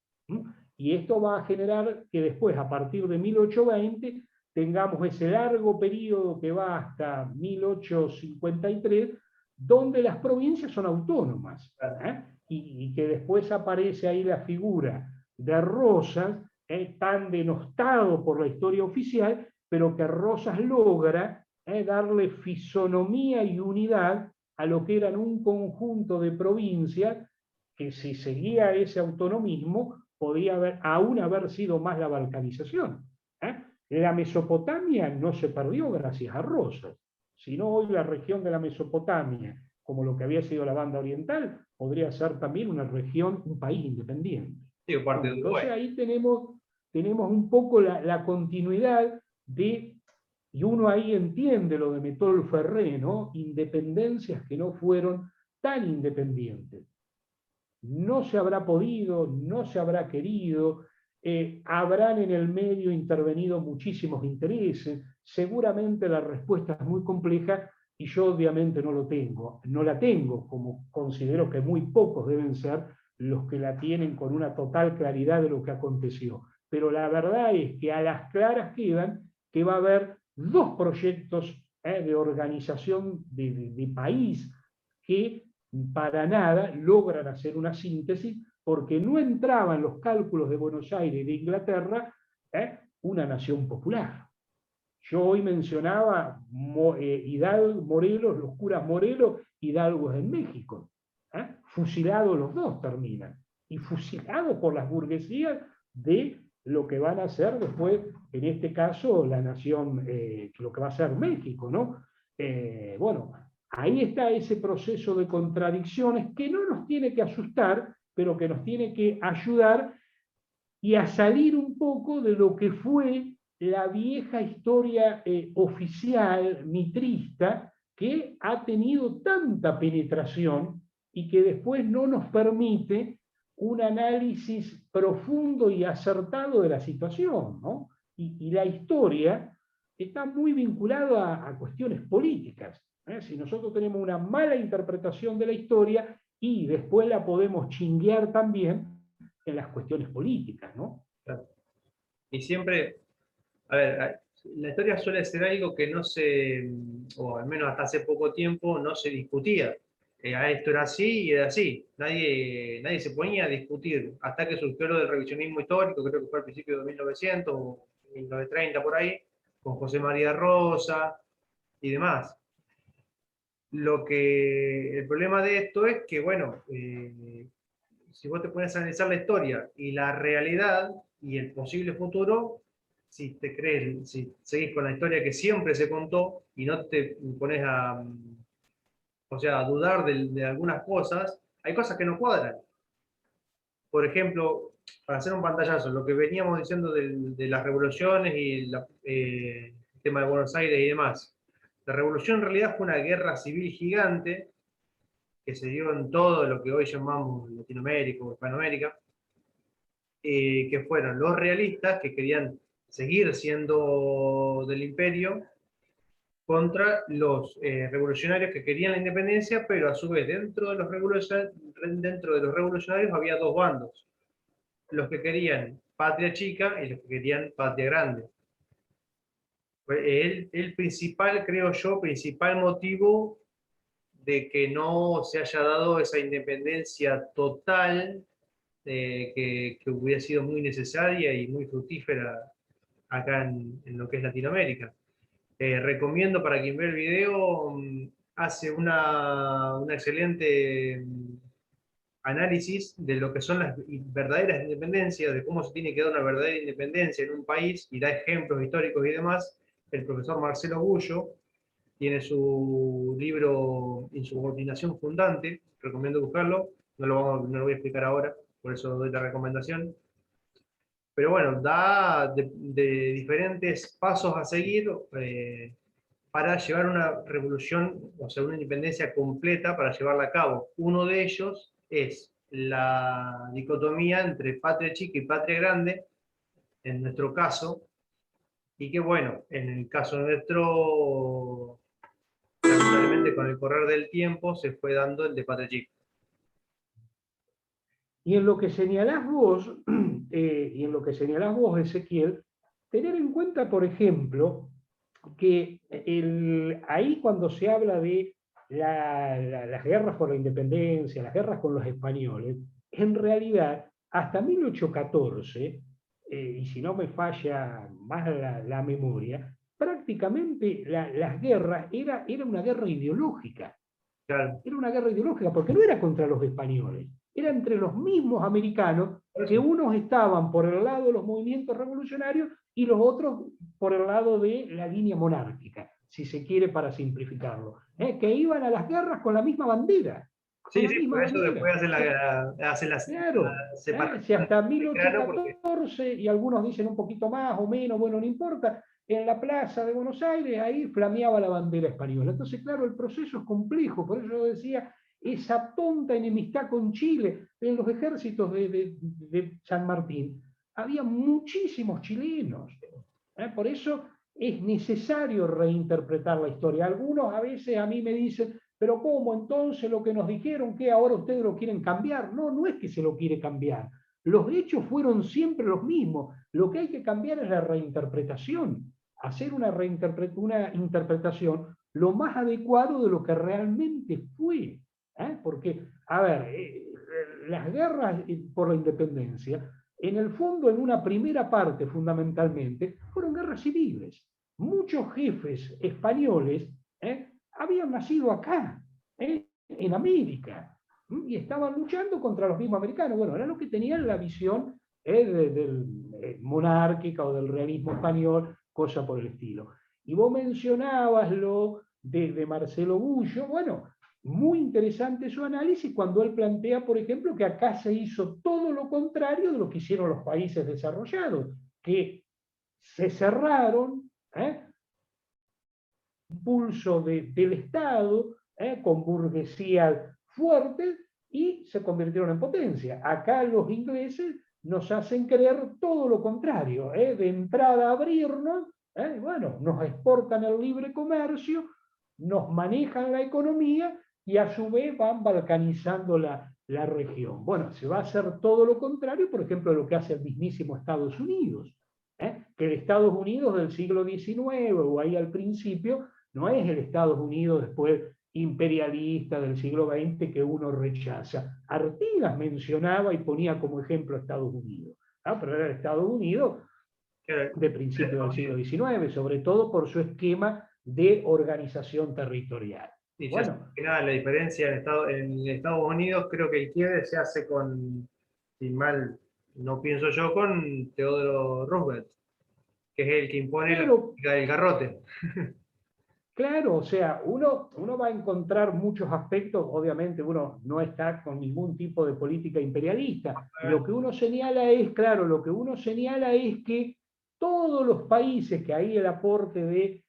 Y esto va a generar que después, a partir de 1820, tengamos ese largo periodo que va hasta 1853, donde las provincias son autónomas, y que después aparece ahí la figura de Rosas, tan denostado por la historia oficial, pero que Rosas logra darle fisonomía y unidad a lo que eran un conjunto de provincias que, si seguía ese autonomismo, podía aún haber sido más la balcanización. La Mesopotamia no se perdió gracias a Rosas, sino hoy la región de la Mesopotamia, como lo que había sido la banda oriental, podría ser también una región, un país independiente. Sí, parte Bueno, de entonces Uruguay. ahí tenemos un poco la continuidad de, y uno ahí entiende lo de Metol Ferré, ¿no? Independencias que no fueron tan independientes. no se habrá podido, no se habrá querido, habrán en el medio intervenido muchísimos intereses, seguramente la respuesta es muy compleja y yo obviamente no la tengo, como considero que muy pocos deben ser los que la tienen con una total claridad de lo que aconteció. Pero la verdad es que a las claras quedan que va a haber dos proyectos de organización de país que para nada logran hacer una síntesis porque no entraba en los cálculos de Buenos Aires y de Inglaterra una nación popular. Yo hoy mencionaba Hidalgo, Morelos, los curas Morelos, Hidalgo en México. Fusilados los dos terminan. Y fusilados por las burguesías de lo que van a ser después, en este caso, la nación, lo que va a ser México, ¿no? Bueno, ahí está ese proceso de contradicciones que no nos tiene que asustar, pero que nos tiene que ayudar y a salir un poco de lo que fue la vieja historia oficial mitrista que ha tenido tanta penetración y que después no nos permite un análisis profundo y acertado de la situación, ¿no? Y la historia está muy vinculada a cuestiones políticas. Si nosotros tenemos una mala interpretación de la historia y después la podemos chinguear también en las cuestiones políticas, ¿no? Claro. Y siempre, a ver, la historia suele ser algo que no se, o al menos hasta hace poco tiempo, no se discutía. Esto era así y era así. Nadie se ponía a discutir hasta que surgió lo del revisionismo histórico, creo que fue al principio de 1900 o 1930 por ahí, con José María Rosa y demás. El problema de esto es que, bueno, si vos te pones a analizar la historia y la realidad y el posible futuro, si te crees, si seguís con la historia que siempre se contó y no te pones a, o sea, a dudar de algunas cosas, hay cosas que no cuadran. Por ejemplo, para hacer un pantallazo, lo que veníamos diciendo de las revoluciones y el tema de Buenos Aires y demás. La revolución en realidad fue una guerra civil gigante que se dio en todo lo que hoy llamamos Latinoamérica o Hispanoamérica, que fueron los realistas que querían seguir siendo del imperio contra los revolucionarios que querían la independencia, pero a su vez dentro de los revolucionarios había dos bandos, los que querían patria chica y los que querían patria grande. El principal, creo yo, principal motivo de que no se haya dado esa independencia total que hubiera sido muy necesaria y muy fructífera acá en lo que es Latinoamérica. Recomiendo para quien ve el video, hace una excelente análisis de lo que son las verdaderas independencias, de cómo se tiene que dar una verdadera independencia en un país, y da ejemplos históricos y demás, el profesor Marcelo Gullo. Tiene su libro Insubordinación Fundante, recomiendo buscarlo, no lo voy a explicar ahora, por eso doy la recomendación. Pero bueno, da de diferentes pasos a seguir para llevar una revolución, o sea, una independencia completa para llevarla a cabo. Uno de ellos es la dicotomía entre patria chica y patria grande, en nuestro caso, y que bueno, en el caso nuestro, lamentablemente con el correr del tiempo se fue dando el de patria chica. Y en lo que señalás vos, Ezequiel, tener en cuenta, por ejemplo, que ahí cuando se habla de las guerras por la independencia, las guerras con los españoles, en realidad, hasta 1814, y si no me falla más la memoria, prácticamente las guerras era una guerra ideológica. Claro. Era una guerra ideológica, porque no era contra los españoles, era entre los mismos americanos, que unos estaban por el lado de los movimientos revolucionarios y los otros por el lado de la línea monárquica, si se quiere para simplificarlo, que iban a las guerras con la misma bandera. Sí, sí, por eso después hacen la claro, separación. Si hasta Claro, porque 1814, y algunos dicen un poquito más o menos, bueno, no importa, en la plaza de Buenos Aires, ahí flameaba la bandera española. Entonces, claro, el proceso es complejo, por eso yo decía, esa tonta enemistad con Chile. En los ejércitos de San Martín había muchísimos chilenos. Por eso es necesario reinterpretar la historia. Algunos a veces a mí me dicen, pero ¿cómo entonces lo que nos dijeron que ahora ustedes lo quieren cambiar? No, no es que se lo quiere cambiar. Los hechos fueron siempre los mismos. Lo que hay que cambiar es la reinterpretación. Hacer una interpretación lo más adecuado de lo que realmente fue. Porque, a ver, las guerras por la independencia, en el fondo, en una primera parte fundamentalmente, fueron guerras civiles. Muchos jefes españoles habían nacido acá, en América, y estaban luchando contra los mismos americanos. Bueno, era lo que tenían la visión del monárquica o del realismo español, cosa por el estilo. Y vos mencionabas lo de Marcelo Bullo. Bueno, muy interesante su análisis cuando él plantea, por ejemplo, que acá se hizo todo lo contrario de lo que hicieron los países desarrollados, que se cerraron, impulso del Estado, con burguesía fuerte, y se convirtieron en potencia. Acá los ingleses nos hacen creer todo lo contrario, de entrada a abrirnos, bueno, nos exportan el libre comercio, nos manejan la economía y a su vez van balcanizando la región. Bueno, se va a hacer todo lo contrario, por ejemplo, lo que hace el mismísimo Estados Unidos, que el Estados Unidos del siglo XIX o ahí al principio no es el Estados Unidos después imperialista del siglo XX que uno rechaza. Artigas mencionaba y ponía como ejemplo a Estados Unidos, pero era el Estados Unidos de principios del siglo XIX, sobre todo por su esquema de organización territorial. Y bueno, nada, la diferencia en Estados Unidos, creo que el quiebre se hace con, si mal no pienso yo, con Theodore Roosevelt, que es el que impone la política del garrote. Claro, o sea, uno va a encontrar muchos aspectos, obviamente uno no está con ningún tipo de política imperialista. Lo que uno señala es, claro, lo que uno señala es que todos los países, que ahí el aporte de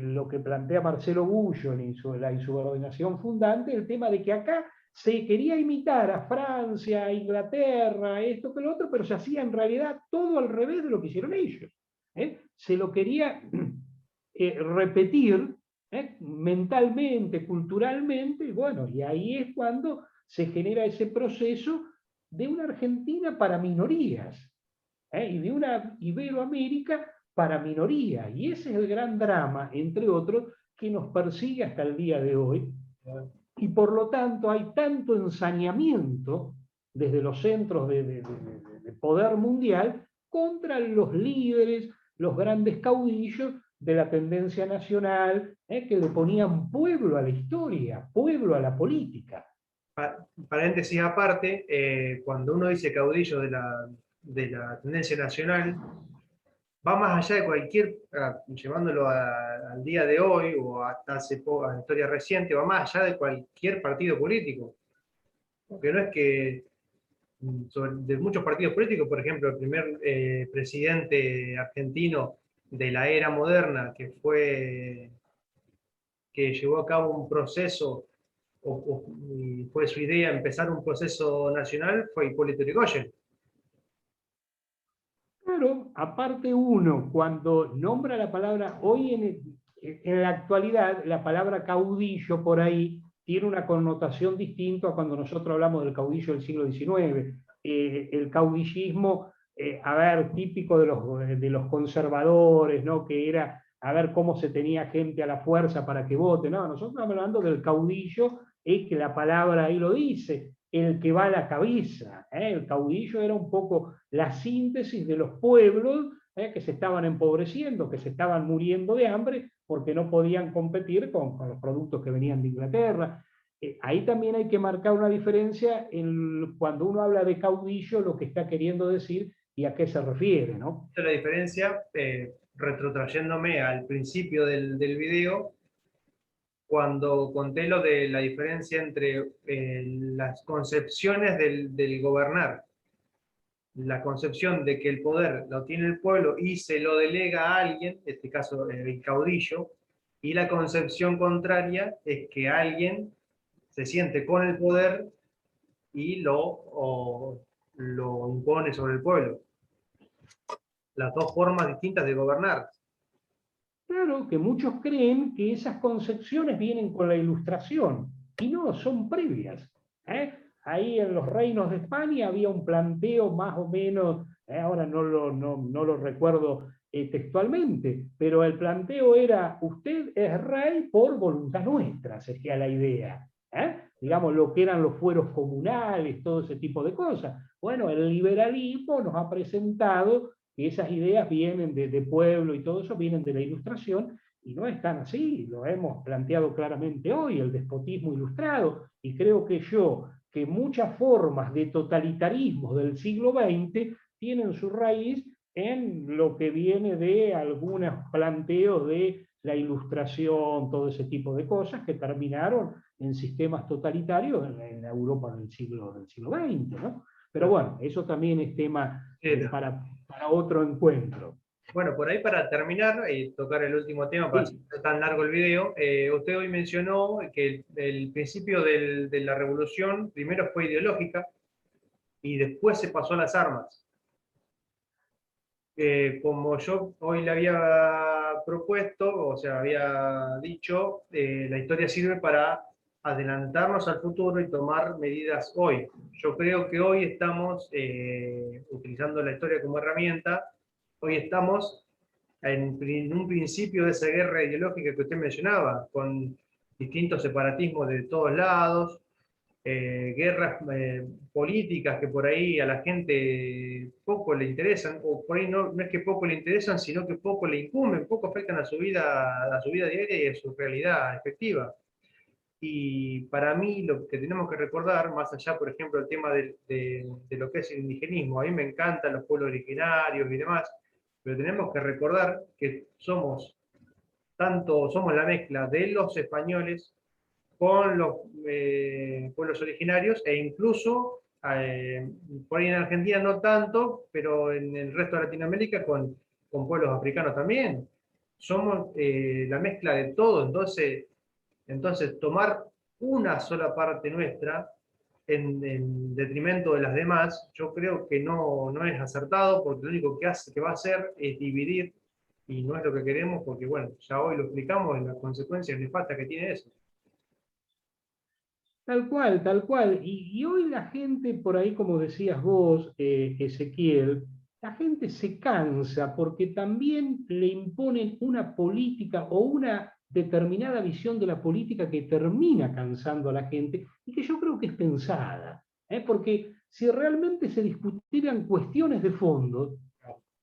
lo que plantea Marcelo Bullo en la insubordinación fundante, el tema de que acá se quería imitar a Francia, a Inglaterra, esto que lo otro, pero se hacía en realidad todo al revés de lo que hicieron ellos. Se lo quería repetir mentalmente, culturalmente, bueno, y ahí es cuando se genera ese proceso de una Argentina para minorías y de una Iberoamérica para minorías. Y ese es el gran drama, entre otros, que nos persigue hasta el día de hoy. Y por lo tanto hay tanto ensañamiento desde los centros de poder mundial contra los líderes, los grandes caudillos de la tendencia nacional, que le ponían pueblo a la historia, pueblo a la política. Paréntesis aparte, cuando uno dice caudillo de la tendencia nacional, va más allá de cualquier, llevándolo al día de hoy o hasta hace poco, a la historia reciente, va más allá de cualquier partido político. Porque no es que de muchos partidos políticos, por ejemplo, el primer presidente argentino de la era moderna que llevó a cabo un proceso, y fue su idea empezar un proceso nacional, fue Hipólito Yrigoyen. Claro, aparte uno, cuando nombra la palabra, hoy en la actualidad, la palabra caudillo por ahí tiene una connotación distinta a cuando nosotros hablamos del caudillo del siglo XIX. El caudillismo, a ver, típico de los conservadores, ¿no? Que era a ver cómo se tenía gente a la fuerza para que vote. No, nosotros estamos hablando del caudillo, es que la palabra ahí lo dice, el que va a la cabeza. El caudillo era un poco la síntesis de los pueblos que se estaban empobreciendo, que se estaban muriendo de hambre porque no podían competir con los productos que venían de Inglaterra. Ahí también hay que marcar una diferencia cuando uno habla de caudillo, lo que está queriendo decir y a qué se refiere, ¿no? La diferencia, retrotrayéndome al principio del video, cuando conté lo de la diferencia entre las concepciones del gobernar, la concepción de que el poder lo tiene el pueblo y se lo delega a alguien, en este caso el caudillo, y la concepción contraria es que alguien se siente con el poder y lo impone sobre el pueblo. Las dos formas distintas de gobernar. Claro que muchos creen que esas concepciones vienen con la Ilustración, y no, son previas. ¿Eh? Ahí en los reinos de España había un planteo más o menos, ahora no lo recuerdo textualmente, pero el planteo era: usted es rey por voluntad nuestra, sería la idea. Digamos, lo que eran los fueros comunales, todo ese tipo de cosas. Bueno, el liberalismo nos ha presentado que esas ideas vienen de pueblo y todo eso vienen de la Ilustración, y no están así, lo hemos planteado claramente hoy, el despotismo ilustrado, y creo que muchas formas de totalitarismo del siglo XX tienen su raíz en lo que viene de algunos planteos de la Ilustración, todo ese tipo de cosas que terminaron en sistemas totalitarios en la Europa del siglo XX, ¿no? Pero bueno, eso también es tema para otro encuentro. Bueno, por ahí para terminar y tocar el último tema, para Sí. no tan largo el video, usted hoy mencionó que el principio de la revolución primero fue ideológica y después se pasó a las armas. Como yo hoy le había propuesto, o sea, había dicho, la historia sirve para adelantarnos al futuro y tomar medidas hoy. Yo creo que hoy estamos, utilizando la historia como herramienta, hoy estamos en un principio de esa guerra ideológica que usted mencionaba, con distintos separatismos de todos lados, guerras políticas que por ahí a la gente poco le interesan, o por ahí no es que poco le interesan, sino que poco le incumben, poco afectan a su vida diaria y a su realidad efectiva. Y para mí lo que tenemos que recordar, más allá, por ejemplo, el tema de lo que es el indigenismo, a mí me encantan los pueblos originarios y demás, pero tenemos que recordar que somos la mezcla de los españoles con los pueblos originarios e incluso por ahí en Argentina no tanto, pero en el resto de Latinoamérica con pueblos africanos también. Somos la mezcla de todo, entonces tomar una sola parte nuestra en detrimento de las demás, yo creo que no es acertado, porque lo único que va a hacer es dividir, y no es lo que queremos, porque bueno, ya hoy lo explicamos en las consecuencias nefastas que tiene eso. Tal cual, tal cual. Y hoy la gente, por ahí, como decías vos, Ezequiel, la gente se cansa porque también le imponen una política o una determinada visión de la política que termina cansando a la gente y que yo creo que es pensada. Porque si realmente se discutieran cuestiones de fondo,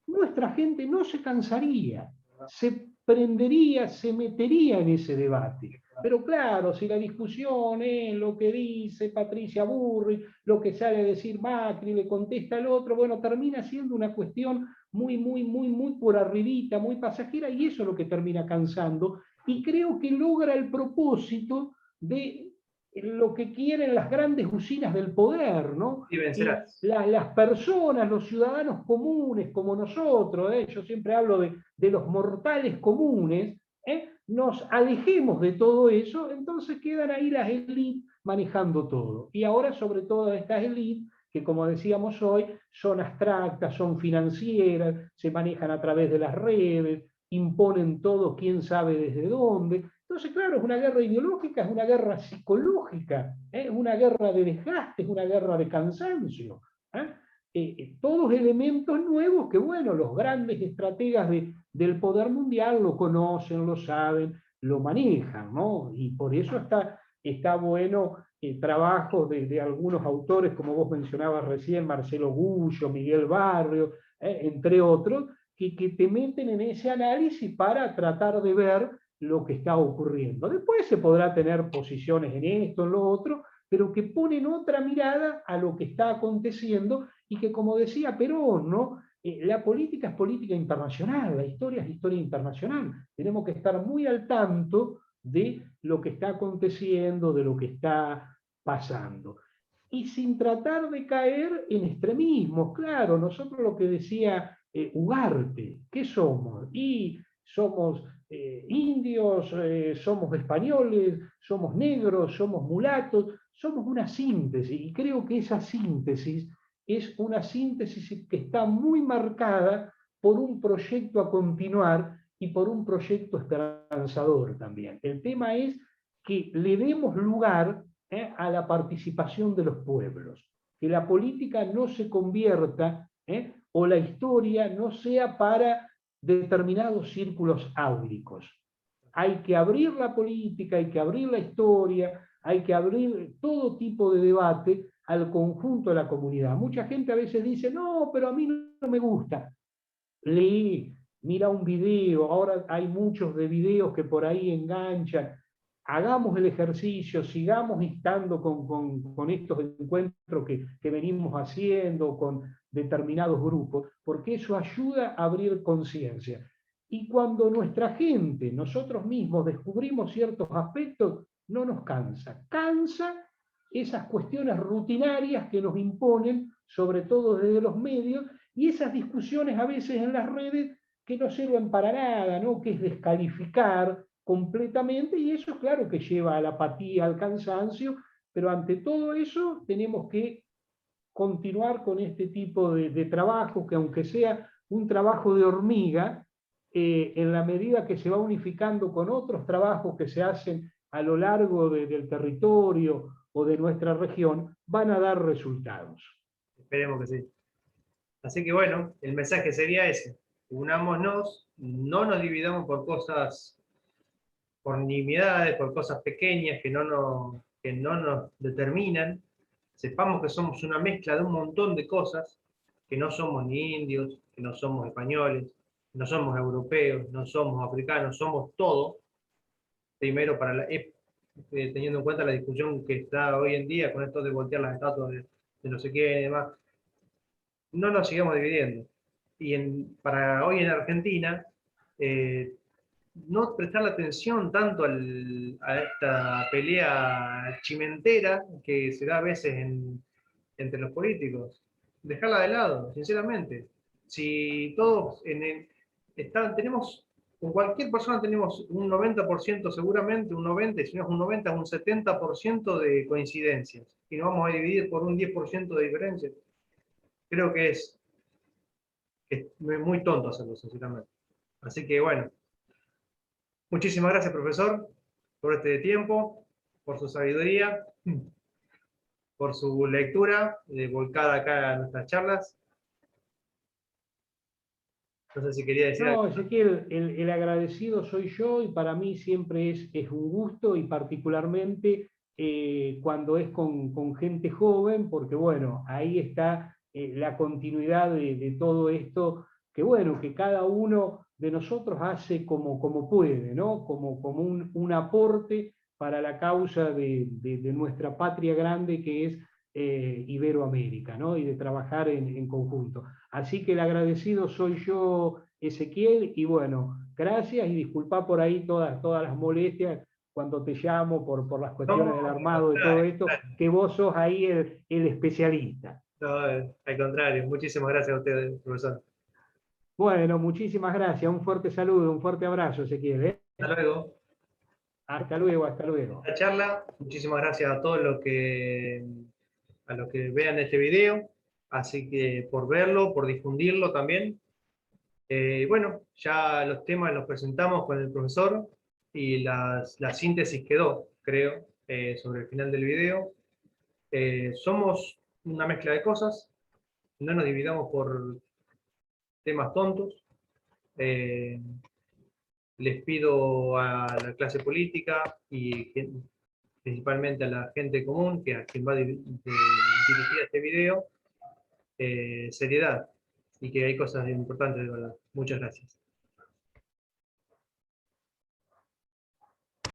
nuestra gente no se cansaría, se prendería, se metería en ese debate. Pero claro, si la discusión es lo que dice Patricia Burri, lo que sale a decir Macri, le contesta el otro, bueno, termina siendo una cuestión muy por arribita, muy pasajera, y eso es lo que termina cansando, y creo que logra el propósito de lo que quieren las grandes usinas del poder, ¿no? Y Que vencerás. las personas, los ciudadanos comunes como nosotros, yo siempre hablo de los mortales comunes, nos alejemos de todo eso, entonces quedan ahí las élites manejando todo. Y ahora sobre todo estas élites, que como decíamos hoy, son abstractas, son financieras, se manejan a través de las redes, imponen todo quién sabe desde dónde. Entonces, claro, es una guerra ideológica, es una guerra psicológica, es una guerra de desgaste, es una guerra de cansancio. Todos elementos nuevos que, bueno, los grandes estrategas del poder mundial lo conocen, lo saben, lo manejan, ¿no? Y por eso está bueno el trabajo de algunos autores, como vos mencionabas recién, Marcelo Gullo, Miguel Barrio, entre otros, que te meten en ese análisis para tratar de ver lo que está ocurriendo. Después se podrá tener posiciones en esto, en lo otro, pero que ponen otra mirada a lo que está aconteciendo y que, como decía Perón, ¿no? La política es política internacional, la historia es historia internacional. Tenemos que estar muy al tanto de lo que está aconteciendo, de lo que está pasando. Y sin tratar de caer en extremismos, claro, nosotros lo que decía Ugarte, ¿qué somos? Y somos indios, somos españoles, somos negros, somos mulatos, somos una síntesis, y creo que esa síntesis es una síntesis que está muy marcada por un proyecto a continuar y por un proyecto esperanzador también. El tema es que le demos lugar a la participación de los pueblos, que la política no se convierta o la historia no sea para determinados círculos áuricos. Hay que abrir la política, hay que abrir la historia, hay que abrir todo tipo de debate al conjunto de la comunidad. Mucha gente a veces dice, no, pero a mí no me gusta. Leí, mira un video, ahora hay muchos de videos que por ahí enganchan. Hagamos el ejercicio, sigamos estando con estos encuentros que venimos haciendo con determinados grupos, porque eso ayuda a abrir conciencia. Y cuando nuestra gente, nosotros mismos, descubrimos ciertos aspectos, no nos cansa. Cansa esas cuestiones rutinarias que nos imponen, sobre todo desde los medios, y esas discusiones a veces en las redes que no sirven para nada, ¿no? Que es descalificar completamente, y eso claro que lleva a la apatía, al cansancio, pero ante todo eso tenemos que continuar con este tipo de trabajo, que aunque sea un trabajo de hormiga, en la medida que se va unificando con otros trabajos que se hacen a lo largo del territorio o de nuestra región, van a dar resultados. Esperemos que sí. Así que bueno, el mensaje sería ese: unámonos, no nos dividamos por cosas, por nimiedades, por cosas pequeñas que no nos determinan. Sepamos que somos una mezcla de un montón de cosas, que no somos ni indios, que no somos españoles, no somos europeos, no somos africanos, somos todo. Primero, teniendo en cuenta la discusión que está hoy en día con esto de voltear las estatuas de no sé qué y demás, no nos sigamos dividiendo. Y para hoy en Argentina, no prestarle atención tanto a esta pelea chimentera que se da a veces entre los políticos. Dejarla de lado, sinceramente. Si todos tenemos, con cualquier persona tenemos un 90%, seguramente un 90%, si no es un 90%, un 70% de coincidencias. Y nos vamos a dividir por un 10% de diferencia. Creo que es muy tonto hacerlo, sinceramente. Así que bueno, muchísimas gracias, profesor, por este tiempo, por su sabiduría, por su lectura volcada acá a nuestras charlas. No sé si quería decir algo. No, Ezequiel, el agradecido soy yo, y para mí siempre es un gusto, y particularmente cuando es con gente joven, porque bueno, ahí está la continuidad de todo esto, que bueno, que cada uno de nosotros hace como puede, ¿no? Como un aporte para la causa de nuestra patria grande, que es Iberoamérica, ¿no? Y de trabajar en conjunto. Así que el agradecido soy yo, Ezequiel, y bueno, gracias, y disculpa por ahí todas las molestias cuando te llamo por las cuestiones del armado de todo esto, que vos sos ahí el especialista. No, al contrario, muchísimas gracias a usted, profesor. Bueno, muchísimas gracias, un fuerte saludo, un fuerte abrazo, Ezequiel. Hasta luego. Hasta luego, hasta luego. La charla, muchísimas gracias a todos a los que vean este video, así que por verlo, por difundirlo también. Bueno, ya los temas los presentamos con el profesor y la síntesis quedó, creo, sobre el final del video. Somos una mezcla de cosas, no nos dividamos por temas tontos. Les pido a la clase política y principalmente a la gente común, que a quien va dirigida este video, seriedad, y que hay cosas importantes de verdad. Muchas gracias.